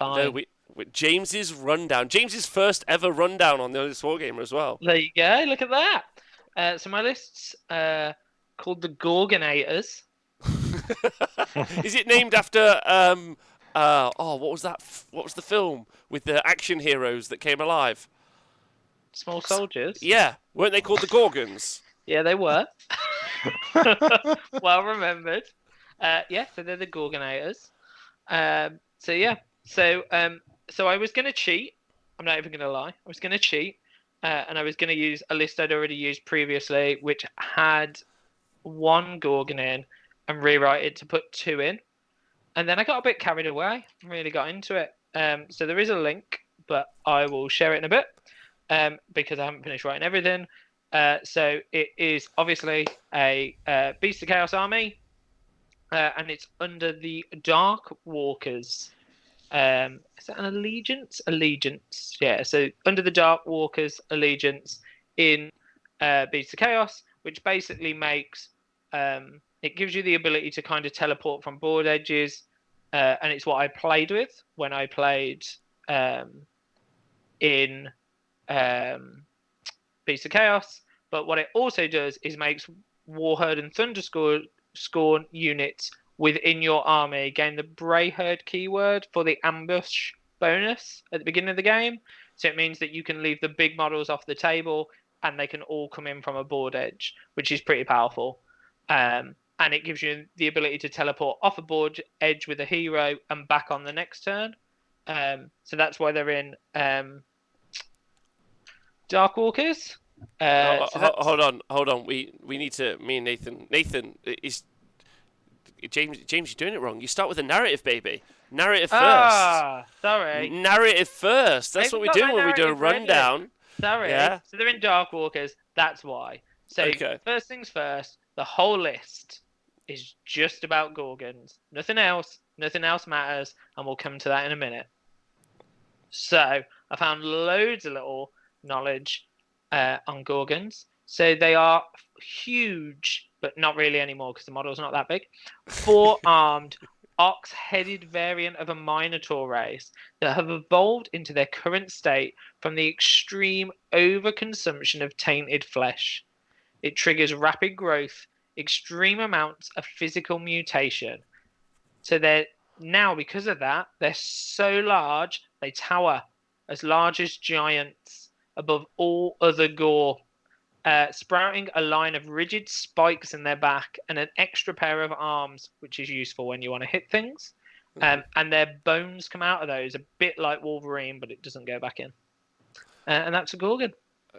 Fine. No, James's rundown. James's first ever rundown on the Honest Wargamer as well. There you go. Look at that. So my list's called the Gorgonators. Is it named after what was that? What was the film with the action heroes that came alive? Small soldiers. Yeah, weren't they called the Ghorgons? Yeah, they were. Well remembered. Yeah, so they're the Gorgonators. So yeah, so I was gonna cheat. I'm not even gonna lie. I was gonna cheat, and I was gonna use a list I'd already used previously, which had one Gorgon in, and rewrite it to put two in. And then I got a bit carried away. Really got into it. So there is a link, but I will share it in a bit, because I haven't finished writing everything. So it is obviously a Beast of Chaos army. And it's under the Dark Walkers. Is that an allegiance? Allegiance, yeah. So under the Dark Walkers allegiance in Beasts of Chaos, which basically makes it gives you the ability to kind of teleport from board edges, and it's what I played with when I played in Beasts of Chaos. But what it also does is makes Warherd and Thunderscorn units within your army gain the Brayherd keyword for the ambush bonus at the beginning of the game. So it means that you can leave the big models off the table and they can all come in from a board edge, which is pretty powerful. And it gives you the ability to teleport off a board edge with a hero and back on the next turn. So that's why they're in Darkwalkers. Hold on. We need to. Me and Nathan. Nathan is James. James, you're doing it wrong. You start with a narrative, baby. Narrative first. Ah, sorry. Narrative first. That's what we do when we do a rundown. Sorry. Yeah. So they're in Darkwalkers. That's why. So Okay. First things first. The whole list is just about Ghorgons. Nothing else. Nothing else matters, and we'll come to that in a minute. So I found loads of little knowledge on Ghorgons. So they are huge, but not really anymore because the model's not that big. Four-armed, ox-headed variant of a Minotaur race that have evolved into their current state from the extreme overconsumption of tainted flesh. It triggers rapid growth, extreme amounts of physical mutation. So they're now, because of that, they're so large, they tower as large as giants above all other gore, sprouting a line of rigid spikes in their back and an extra pair of arms, which is useful when you want to hit things. And their bones come out of those, a bit like Wolverine, but it doesn't go back in. And that's a Gorgon.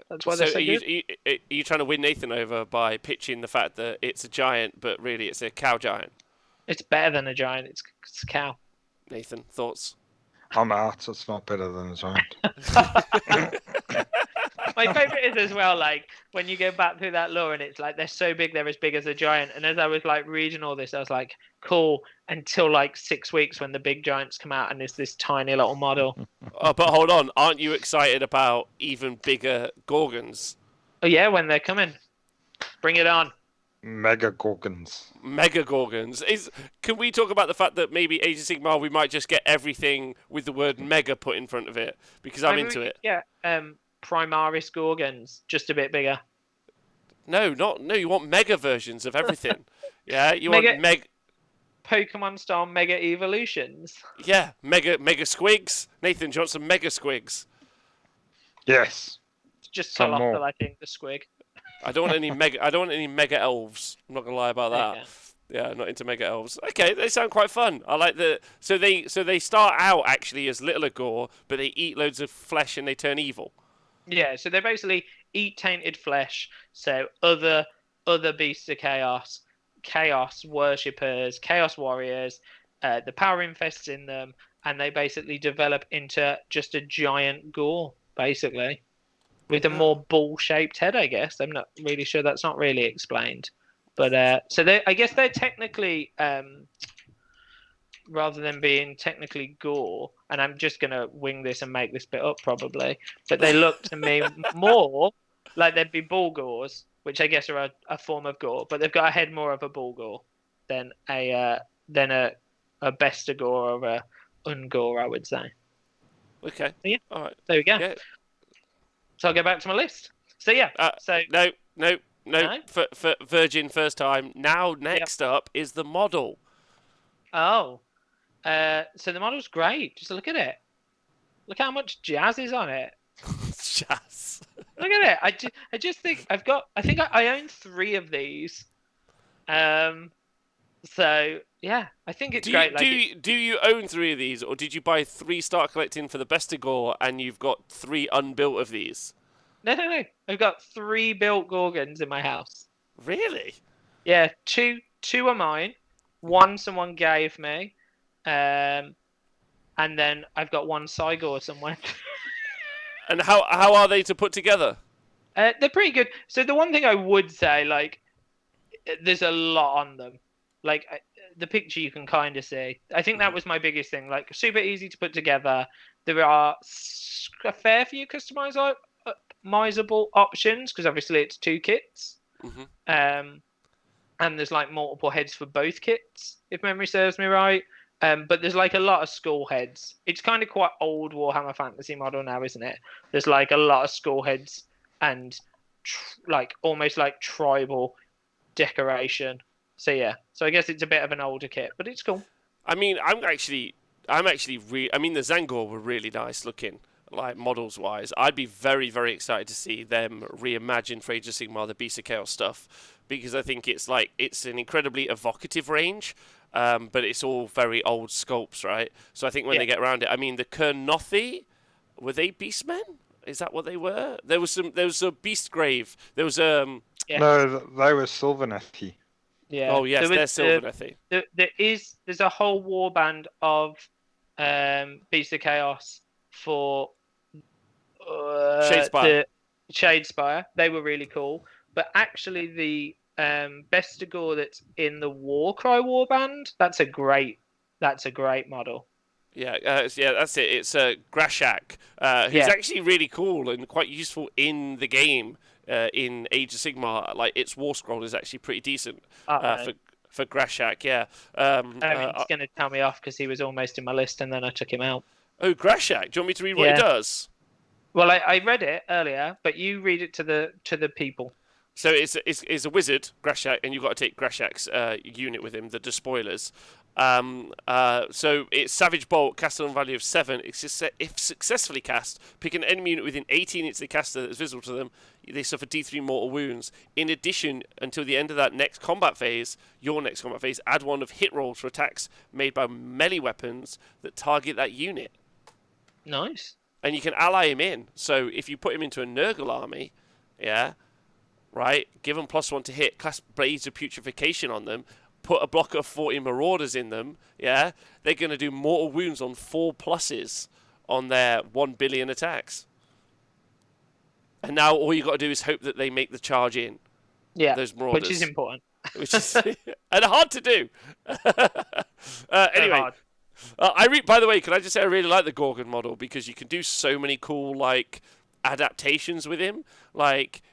That's why they're so good. Are you trying to win Nathan over by pitching the fact that it's a giant, but really it's a cow giant? It's better than a giant. It's a cow. Nathan, thoughts? I'm out. It's not better than a giant. My favourite is as well, like, when you go back through that lore and it's like they're so big they're as big as a giant. And as I was like reading all this, I was like, cool, until like 6 weeks when the big giants come out and it's this tiny little model. Oh, but hold on, aren't you excited about even bigger Gorgons? Oh yeah, when they're coming. Bring it on. Mega Ghorgons. Mega Gorgons. Can we talk about the fact that maybe Age of Sigmar we might just get everything with the word mega put in front of it? Because I'm into it. Yeah, Primaris Gorgons, just a bit bigger. No, you want mega versions of everything. Yeah, you want mega Pokemon style mega evolutions. Yeah, mega squigs. Nathan, do you want some mega squigs? Yes. Just colossal, I think, the squig. I don't want any mega elves. I'm not gonna lie about that. Yeah, not into mega elves. Okay, they sound quite fun. I like the so they start out actually as little gore, but they eat loads of flesh and they turn evil. Yeah, so they basically eat tainted flesh. So other beasts of chaos, chaos worshippers, chaos warriors, the power infests in them, and they basically develop into just a giant gore, basically, with a more ball-shaped head. I guess I'm not really sure. That's not really explained. But so I guess they're technically, rather than being technically gore, and I'm just going to wing this and make this bit up probably, but they look to me more like they'd be bull gores, which I guess are a form of gore, but they've got a head more of a bull gore than a bestigore ungore, I would say. Okay. Yeah. All right. There we go. Yeah. So I'll go back to my list. So yeah. No. No? For Virgin first time. Now Yep. next up is the model. Oh. So the model's great. Just look at it. Look how much jazz is on it. Jazz. Look at it. I just think I own 3 of these. So yeah, I think it's great. Do you own 3 of these, or did you buy 3 start collecting for the best of gore and you've got 3 unbuilt of these? No. I've got 3 built Ghorgons in my house. Really? Yeah, two are mine. 1 someone gave me. And then I've got 1 Sigor somewhere. And how are they to put together? They're pretty good. So the one thing I would say, there's a lot on them. The picture you can kind of see. I think that was my biggest thing. Super easy to put together. There are a fair few customizable options because obviously it's 2 kits. Mm-hmm. And there's multiple heads for both kits, if memory serves me right. But there's a lot of skull heads. It's kind of quite old Warhammer Fantasy model now, isn't it? There's a lot of skull heads and almost tribal decoration. So yeah, so I guess it's a bit of an older kit, but it's cool. I mean, I mean, the Zangor were really nice looking, models wise. I'd be very, very excited to see them reimagine for Age of Sigmar the Beast of Chaos stuff, because I think it's an incredibly evocative range, but it's all very old sculpts, right? So I think when they get around it, I mean, the Kernothi, were they beastmen? Is that what they were? There was a beast grave. There was No, they were Sylvanethi. Yeah. Oh yes, they're Sylvanethi. There's a whole warband of Beast of Chaos for Shadespire. The Shadespire. They were really cool. But actually the Bestigor that's in the Warcry warband, that's a great model. Yeah, that's it. It's Grashak, who's actually really cool and quite useful in the game. In Age of Sigmar, its War Scroll is actually pretty decent for Grashak. Yeah. He's going to tell me off because he was almost in my list and then I took him out. Oh, Grashak! Do you want me to read what he does? Well, I read it earlier, but you read it to the people. So it's a wizard, Grashak, and you've got to take Grashak's unit with him, the Despoilers. So it's Savage Bolt, cast on value of 7. If successfully cast, pick an enemy unit within 18 inches of the caster that is visible to them. They suffer D3 mortal wounds. In addition, until the end of that next combat phase, add 1 of hit rolls for attacks made by melee weapons that target that unit. Nice. And you can ally him in. So if you put him into a Nurgle army, right, give them +1 to hit, cast Blades of Putrefaction on them, put a block of 40 Marauders in them, they're going to do mortal wounds on 4 pluses on their 1 billion attacks. And now all you got to do is hope that they make the charge in. Yeah, those Marauders. which is important. Which is and hard to do. Anyway, by the way, can I just say I really like the Ghorgon model because you can do so many cool adaptations with him.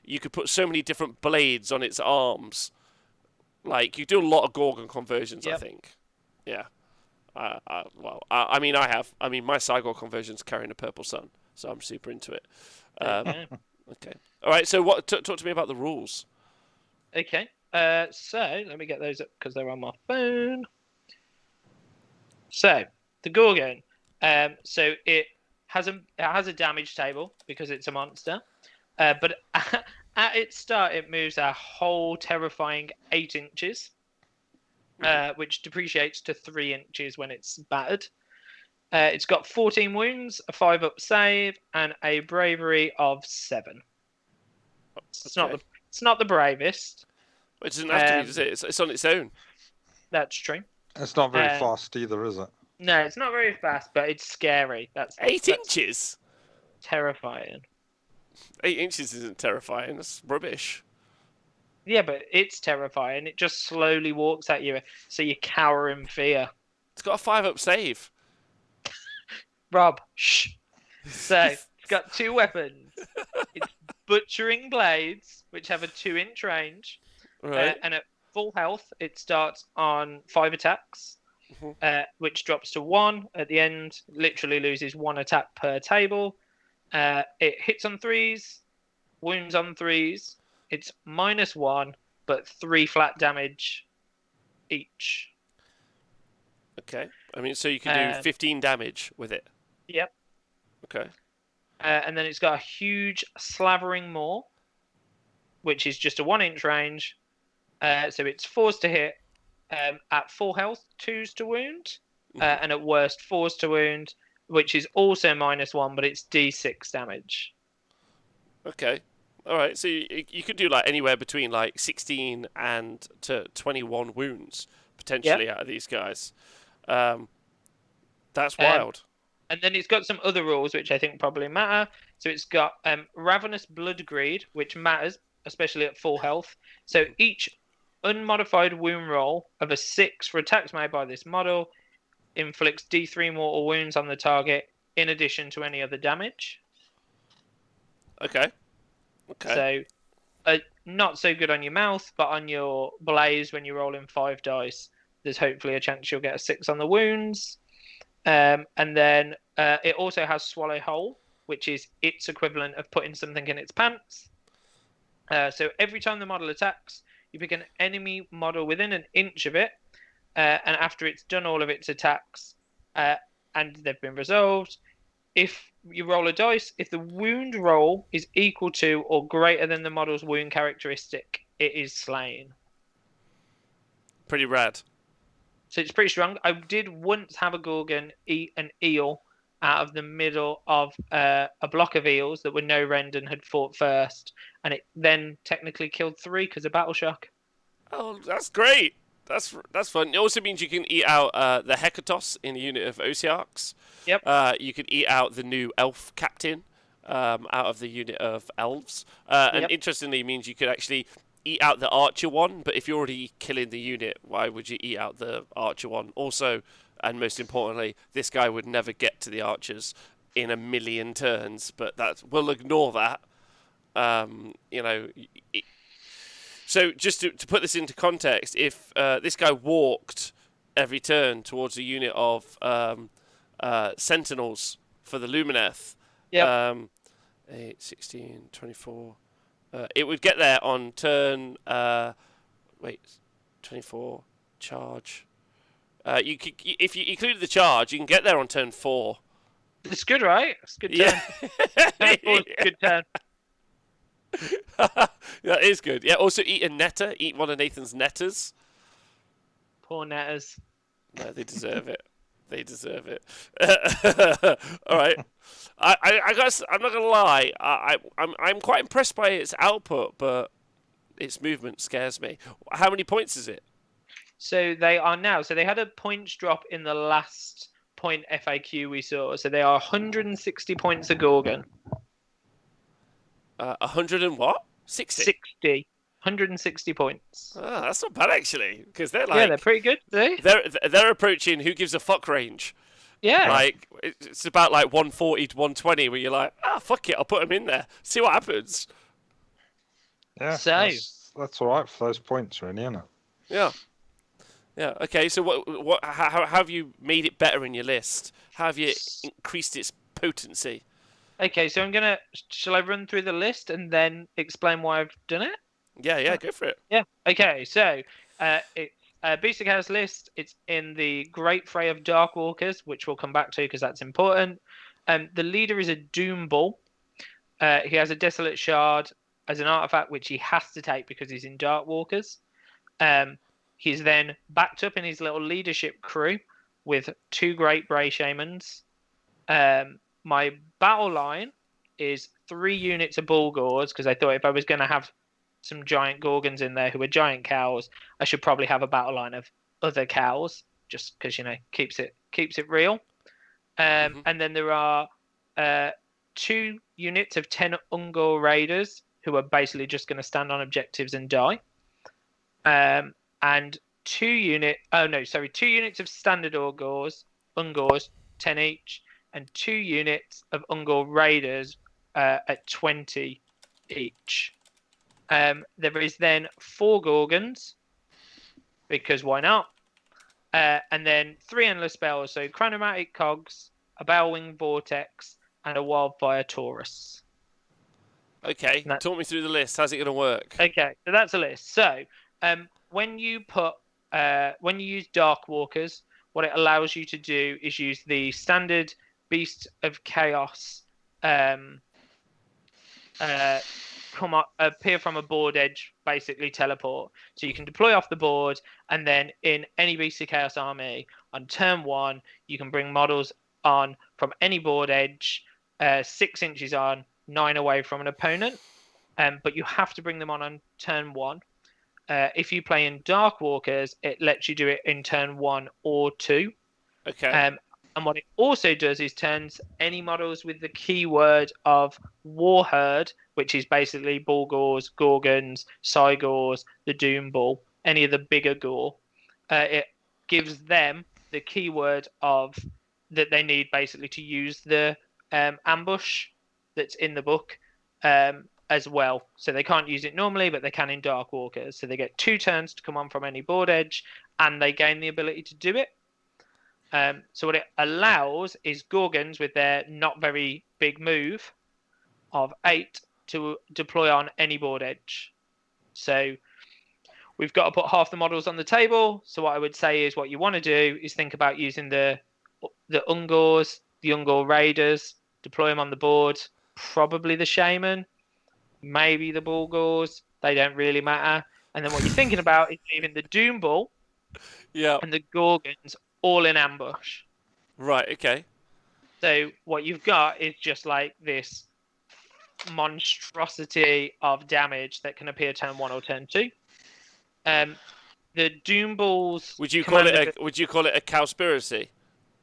You could put so many different blades on its arms. You do a lot of Ghorgon conversions, I think. Yeah. I mean, I have. I mean, my Sigor conversion's carrying a purple sun, so I'm super into it. Okay. All right. So, talk to me about the rules. Okay. So let me get those up because they're on my phone. So the Ghorgon. So it has a damage table because it's a monster. But at its start, it moves a whole terrifying 8 inches, which depreciates to 3 inches when it's battered. It's got 14 wounds, a 5-up save, and a bravery of 7. It's not the bravest. It doesn't have to be, does it? It's on its own. That's true. It's not very fast either, is it? No, it's not very fast, but it's scary. That's 8 inches. Terrifying. 8 inches isn't terrifying. That's rubbish. Yeah, but it's terrifying. It just slowly walks at you, so you cower in fear. It's got a 5-up save. Rob, shh. So it's got 2 weapons. It's butchering blades, which have a 2-inch range, right. And at full health, it starts on 5 attacks. which drops to 1 at the end. Literally loses 1 attack per table. It hits on 3s, wounds on 3s. It's -1, but 3 flat damage each. Okay. I mean, so you can do 15 damage with it. Yep. Okay. And then it's got a huge slavering maw, which is just a 1-inch range. So it's 4s to hit, at full health, 2s to wound, and at worst 4s to wound, which is also -1, but it's D6 damage. Okay. All right. So you could do like anywhere between like 16 and to 21 wounds potentially out of these guys. That's wild. And then it's got some other rules which I think probably matter. So it's got Ravenous Blood Greed, which matters, especially at full health. So each unmodified wound roll of a 6 for attacks made by this model inflicts D3 mortal wounds on the target in addition to any other damage. Okay. So not so good on your mouth, but on your blaze when you're rolling 5 dice, there's hopefully a chance you'll get a 6 on the wounds. And then it also has Swallow Whole, which is its equivalent of putting something in its pants. So every time the model attacks, you pick an enemy model within an inch of it, and after it's done all of its attacks and they've been resolved, if you roll a dice, if the wound roll is equal to or greater than the model's wound characteristic, it is slain. Pretty rad. So it's pretty strong. I did once have a Ghorgon eat an eel out of the middle of a block of eels that were no rend and had fought first, and it then technically killed 3 because of battle shock. Oh, that's great. That's fun. It also means you can eat out the Hekatos in a unit of Osiarchs. Yep. You can eat out the new elf captain out of the unit of elves. And interestingly, it means you could actually eat out the archer one, but if you're already killing the unit, why would you eat out the archer one? Also, and most importantly, this guy would never get to the archers in a million turns, but we'll ignore that. So just to put this into context, if this guy walked every turn towards a unit of sentinels for the Lumineth, 8, 16, 24... it would get there on turn. 24 charge. You could, if you included the charge, you can get there on turn 4. It's good, right? It's a good turn. Good turn. That is good. Yeah. Also, eat a netter. Eat one of Nathan's netters. Poor netters. No, they deserve it. They deserve it. All right. I guess I'm not gonna lie. I'm quite impressed by its output, but its movement scares me. How many points is it? So they are now. So they had a points drop in the last point FAQ we saw. So they are 160 points a Ghorgon. 100 and what? 60. 160 points. Ah, that's not bad actually, because they're they're pretty good. They're approaching who gives a fuck range. Yeah. Like it's about like 140 to 120, where you're like, fuck it, I'll put them in there, see what happens. Yeah. So that's all right for those points, really, isn't it? Yeah. Yeah. Okay. So how have you made it better in your list? How have you increased its potency? Okay, so shall I run through the list and then explain why I've done it? Yeah, go for it. Yeah. Okay, so it's Beast of Chaos list. It's in the Great Fray of Darkwalkers, which we'll come back to because that's important. The leader is a Doom Bull. He has a Desolate Shard as an artifact, which he has to take because he's in Darkwalkers. He's then backed up in his little leadership crew with 2 Great Bray Shamans. My battle line is 3 units of Bulgors, because I thought if I was going to have some giant Ghorgons in there who are giant cows, I should probably have a battle line of other cows, just because, keeps it real. And then there are 2 units of 10 Ungor Raiders who are basically just going to stand on objectives and die. And 2 units of standard Ungors, 10 each, and 2 units of Ungor Raiders at 20 each. There is then 4 Ghorgons, because why not? and then 3 endless spells. So chronomatic cogs, a Balewing vortex, and a wildfire Taurus. Okay, talk me through the list. How's it going to work? Okay, so that's a list. So when you use Dark Walkers, what it allows you to do is use the standard Beast of Chaos appear from a board edge, basically teleport. So you can deploy off the board, and then in any Beast of Chaos army, on turn 1, you can bring models on from any board edge, 6 inches on, 9 away from an opponent. But you have to bring them on turn 1. If you play in Dark Walkers, it lets you do it in turn 1 or 2. Okay. And what it also does is turns any models with the keyword of Warherd, which is basically Bulgors, Ghorgons, Cygors, the Doom Bull, any of the bigger Gore. It gives them the keyword of that they need basically to use the ambush that's in the book as well. So they can't use it normally, but they can in Dark Walkers. So they get 2 turns to come on from any board edge, and they gain the ability to do it. So what it allows is Ghorgons with their not very big move of 8 to deploy on any board edge. So we've got to put half the models on the table. So what I would say is what you want to do is think about using the Ungors, the Ungor Raiders, deploy them on the board, probably the Shaman, maybe the Bulgors. They don't really matter. And then what you're thinking about is leaving the Doom Bull and the Ghorgons all in ambush. Right, okay. So what you've got is just like this monstrosity of damage that can appear turn 1 or turn 2. The Doom Bulls. Would you call it a cowspiracy?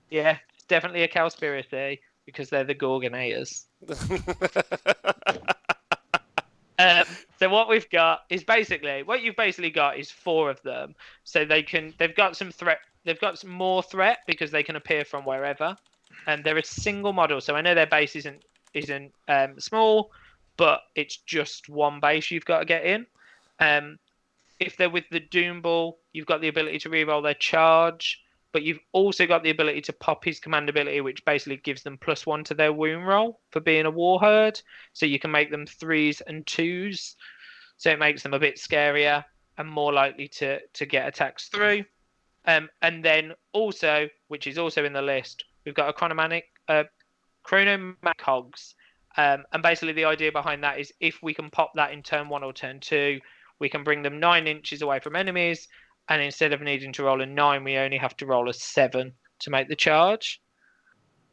Yeah, it's definitely a cowspiracy because they're the Gorgonators. So what we've got is you've basically got is 4 of them. So they've got some threat. They've got some more threat because they can appear from wherever, and they're a single model. So I know their base isn't small, but it's just one base you've got to get in. If they're with the Doom Bull, you've got the ability to reroll their charge, but you've also got the ability to pop his command ability, which basically gives them +1 to their wound roll for being a Warherd. So you can make them 3s and 2s. So it makes them a bit scarier and more likely to get attacks through. And then also, which is also in the list, we've got a chronomatic cogs. And basically the idea behind that is if we can pop that in turn 1 or turn 2, we can bring them 9 inches away from enemies. And instead of needing to roll a 9, we only have to roll a 7 to make the charge.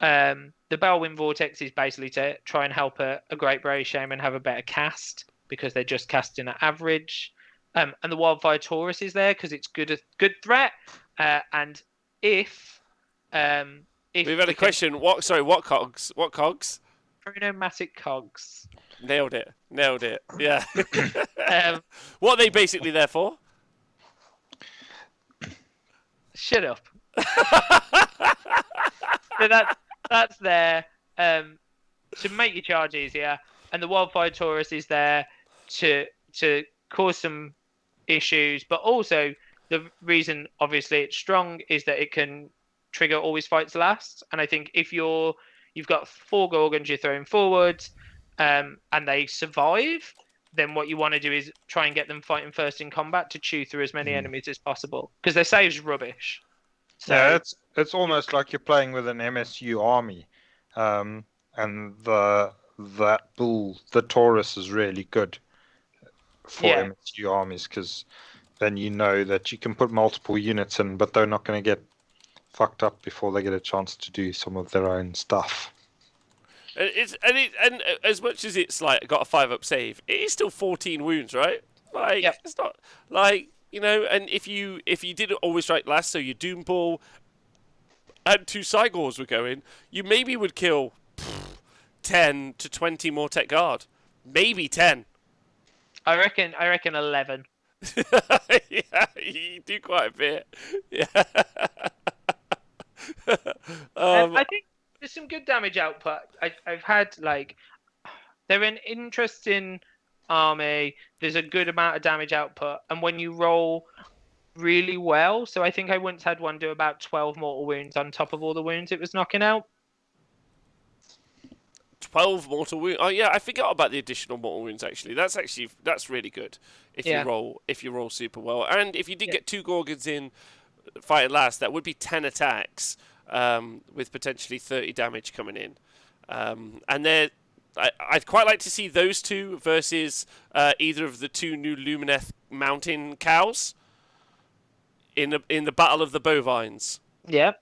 The Balewing Vortex is basically to try and help a Great Brave Shaman have a better cast because they're just casting at average. And the Wildfire Taurus is there because it's good threat. And if we've had a question. What cogs? What cogs? Chronomatic cogs. Nailed it. Yeah. What are they basically there for? Shut up. So that's there to make your charge easier, and the Wildfire Taurus is there to cause some issues, but also the reason obviously it's strong is that it can trigger always fights last. And I think if you've got 4 Ghorgons you're throwing forward, and they survive, then what you want to do is try and get them fighting first in combat to chew through as many enemies as possible because their save's rubbish. So, yeah, it's almost like you're playing with an MSU army, and that bull, the Taurus, is really good for MSU armies because then you know that you can put multiple units in, but they're not going to get fucked up before they get a chance to do some of their own stuff. And as much as it's like got a 5-up save, it is still 14 wounds, right? Like It's not like, you know. And if you did always strike last, so your Doom Bull and 2 Cygors were going, you maybe would kill 10 to 20 more Tech Guard, maybe 10. I reckon 11. Yeah, you do quite a bit. Yeah. I think there's some good damage output. I've had they're an interesting army. There's a good amount of damage output, and when you roll really well. So I think I once had one do about 12 mortal wounds on top of all the wounds it was knocking out. 12 mortal wounds. Oh yeah, I forgot about the additional mortal wounds. That's really good. If you roll super well, and if you did get 2 Ghorgons in fighting last, that would be 10 attacks with potentially 30 damage coming in. And I'd quite like to see those 2 versus either of the 2 new Lumineth mountain cows in the Battle of the Bovines. Yeah.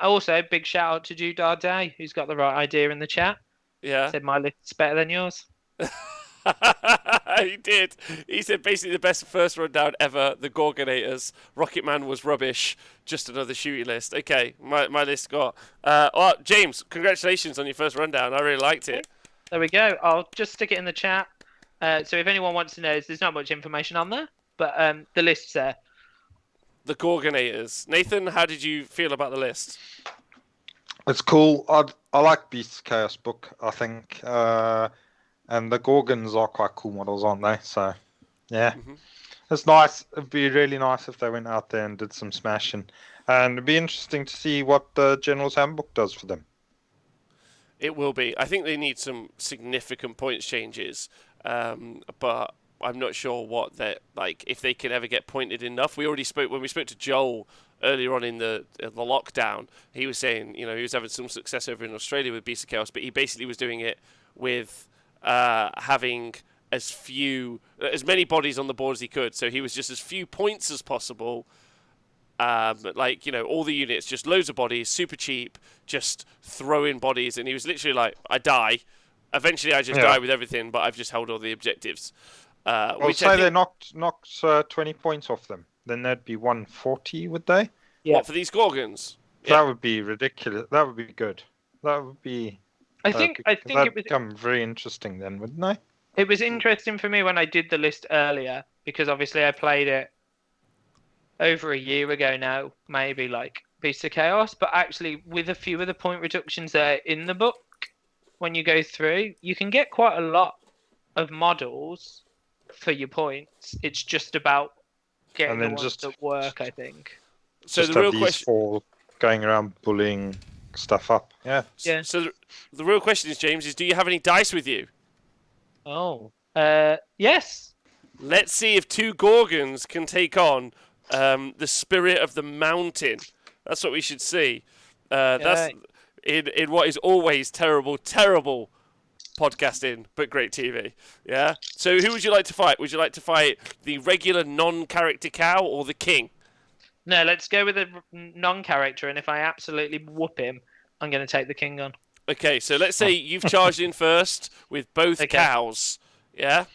Also, big shout out to Judar Day, who's got the right idea in the chat. Yeah. Said my list's better than yours. He did. He said basically the best first rundown ever, the Gorgonators. Rocket Man was rubbish. Just another shooty list. Okay, my list got... James, congratulations on your first rundown. I really liked it. There we go. I'll just stick it in the chat. So if anyone wants to know, there's not much information on there, but the list's there. The Gorgonators. Nathan, how did you feel about the list? It's cool. I like Beast's Chaos book, I think. And the Ghorgons are quite cool models, aren't they? So, yeah. Mm-hmm. It's nice. It'd be really nice if they went out there and did some smashing. And it'd be interesting to see what the General's Handbook does for them. It will be. I think they need some significant points changes. But I'm not sure what that if they can ever get pointed enough. We already spoke when we spoke to Joel earlier on in the lockdown. He was saying, he was having some success over in Australia with Beast of Chaos, but he basically was doing it with having as many bodies on the board as he could. So he was just as few points as possible. All the units, just loads of bodies, super cheap, just throw in bodies, and he was literally like, I die. Eventually, I just die with everything, but I've just held all the objectives. They knocked 20 points off them. Then that'd be 140, would they? Yeah. What, for these Ghorgons? That would be ridiculous. That would be good. That would be... I think it would become very interesting then, wouldn't they? It was interesting for me when I did the list earlier, because obviously I played it over a year ago now, maybe Beast of Chaos, but actually with a few of the point reductions that are in the book, when you go through, you can get quite a lot of models for your points. It's just about getting the ones that work, I think. So the real question for going around bullying stuff up. Yeah. So the real question is, James, do you have any dice with you? Oh. Yes. Let's see if 2 Ghorgons can take on the spirit of the mountain. That's what we should see. That's in what is always terrible podcasting, but great TV. Yeah. So who would you like to fight? Would you like to fight the regular non-character cow or the king? No, let's go with a non-character, and if I absolutely whoop him, I'm going to take the king on. Okay, so let's say you've charged in first with both cows. Yeah?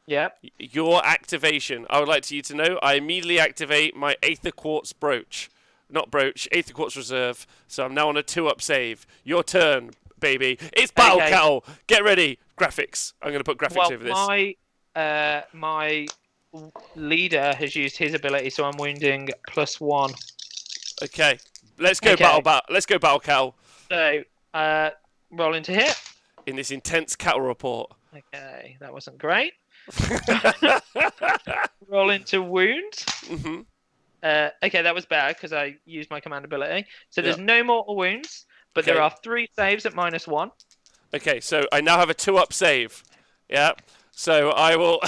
Yeah. Your activation. I would like you to know, I immediately activate my Aether Quartz brooch. Not brooch, Aether Quartz reserve. So I'm now on a 2-up save. Your turn, baby. It's Battle Cow. Get ready. Graphics. I'm going to put graphics over this. My leader has used his ability, so I'm wounding +1. Okay. Let's go Battle. Let's go Battle Cow. So, roll into hit. In this intense cattle report. Okay, that wasn't great. Roll into wound. Mm-hmm. Okay, that was bad because I used my command ability. So there's no mortal wounds, but there are 3 saves at -1. Okay, so I now have a 2-up save. Yeah. So I will.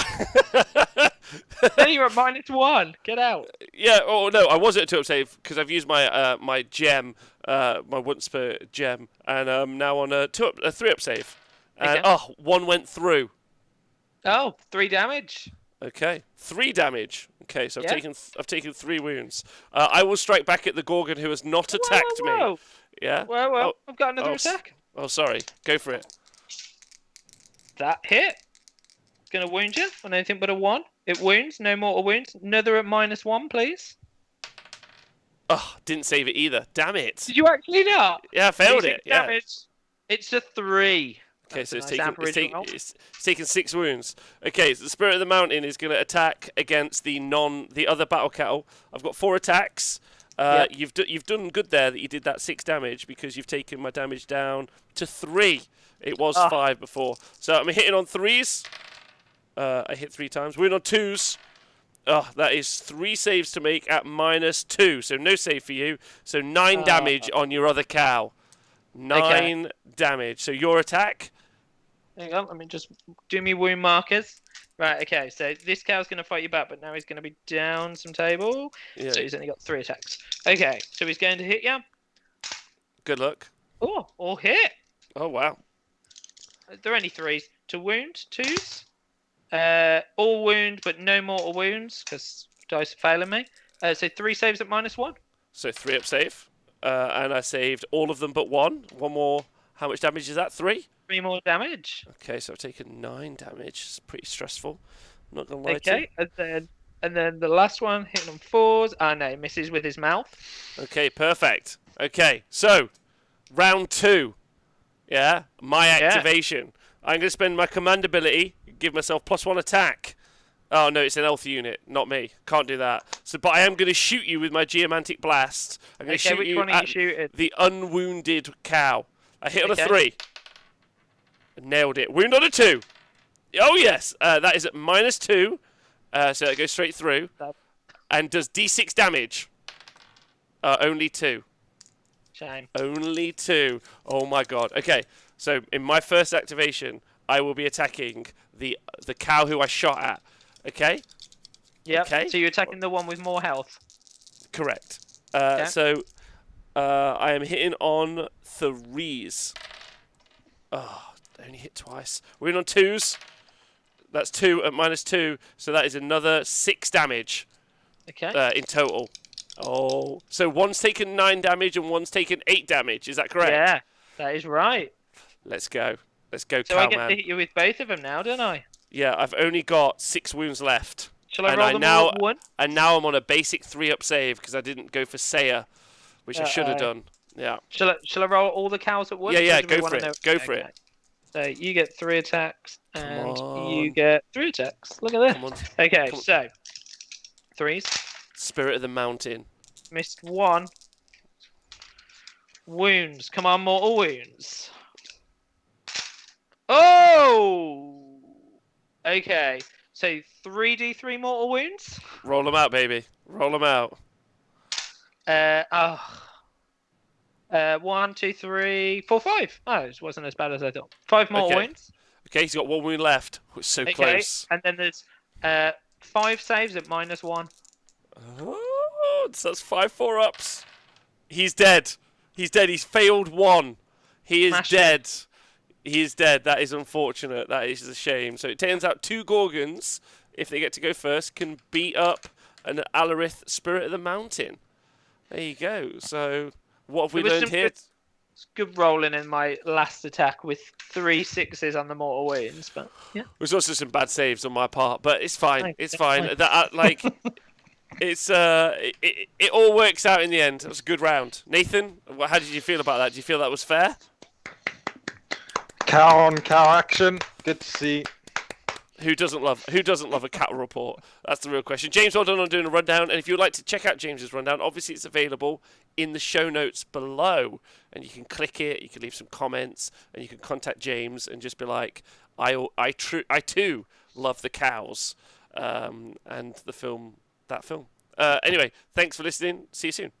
Then you're at -1. Get out. Yeah. Oh no, I was at a 2-up save because I've used my my gem, my once per gem, and I'm now on a 3-up save. And Okay. 1 went through. Oh, 3 damage. Okay, 3 damage. Okay, so I've taken 3 wounds. I will strike back at the Ghorgon who has not attacked me. Yeah. Well, I've got another attack. Oh, sorry. Go for it. That hit. Gonna wound you on anything but a 1. It wounds. No mortal wounds. Another at -1, please. Oh, didn't save it either. Damn it. Did you actually not? Yeah, I failed it. Yeah. Damage. It's a 3. Okay, so it's taken 6 wounds. Okay, so the Spirit of the Mountain is going to attack against the other battle cattle. I've got 4 attacks. You've done good there that you did that 6 damage because you've taken my damage down to 3. It was 5 before. So I'm hitting on 3s. I hit 3 times. We're on 2s. Oh, that is 3 saves to make at -2. So no save for you. So 9 damage on your other cow. 9 damage. So your attack? Hang on, let me just do me wound markers. Right, okay, so this cow's going to fight you back, but now he's going to be down some table. Yeah. So he's only got 3 attacks. Okay, so he's going to hit you. Good luck. Oh, all hit. Oh, wow. They're only 3s. To wound, 2s. All wound, but no mortal wounds, because dice are failing me. So 3 saves at -1. So 3 up save. And I saved all of them but 1. 1 more. How much damage is that? 3? 3 more damage. Okay, so I've taken 9 damage. It's pretty stressful. I'm not going to lie to you. Okay, and then the last one, hitting on 4s. Ah, no, misses with his mouth. Okay, perfect. Okay, so round 2. Yeah, my activation. I'm going to spend my command ability, give myself +1 attack. Oh no, it's an elf unit, not me. Can't do that. So, but I am going to shoot you with my geomantic blast. I'm going to shoot which you one are you shooting? the unwounded cow. I hit on a 3. Nailed it. Wound on a 2. Oh yes, that is at -2. So that goes straight through, and does D6 damage. Only 2. Shame. Only 2. Oh my god. Okay, so in my first activation, I will be attacking the cow who I shot at. Okay? Yep. Okay. So you're attacking the one with more health. Correct. So I am hitting on 3s. Oh, I only hit twice. We're in on 2s. That's 2 at -2, so that is another 6 damage. Okay. In total. Oh, so one's taken 9 damage and one's taken 8 damage. Is that correct? Yeah, that is right. Let's go. Let's go, So I Cowman. get to hit you with both of them now, don't I? Yeah, I've only got 6 wounds left. Shall I roll them all at once? And now I'm on a basic 3-up save because I didn't go for Saya, which I should have done. Yeah. Shall I roll all the cows at once? Yeah, go for it. Go for it. So you get 3 attacks, and on. you get 3 attacks. Look at this. Come on. Okay, Come on. so 3s. Spirit of the Mountain. Missed 1. Wounds. Come on, mortal wounds. Oh! Okay, so 3d3 mortal wounds. Roll them out, baby. Roll them out. 1, 2, 3, 4, 5. Oh, it wasn't as bad as I thought. 5 mortal wounds. Okay, he's got 1 wound left. We're so close. And then there's 5 saves at -1. Oh, so that's 5 4-ups. He's dead. He's dead. He's failed 1. He is dead. He is dead. That is unfortunate. That is a shame. So it turns out 2 Ghorgons, if they get to go first, can beat up an Alarith Spirit of the Mountain. There you go. So what have we learned here? Good rolling in my last attack with 3 6s on the mortal wounds, but yeah. There's also some bad saves on my part, but it's fine. It's fine. That like, it's it all works out in the end. It was a good round. Nathan, how did you feel about that? Do you feel that was fair? Cow on cow action. Good to see. Who doesn't love a cattle report? That's the real question. James, well done on doing a rundown. And if you'd like to check out James's rundown, obviously it's available in the show notes below, and you can click it. You can leave some comments, and you can contact James and just be like, I too love the cows, and the film. Anyway, thanks for listening. See you soon.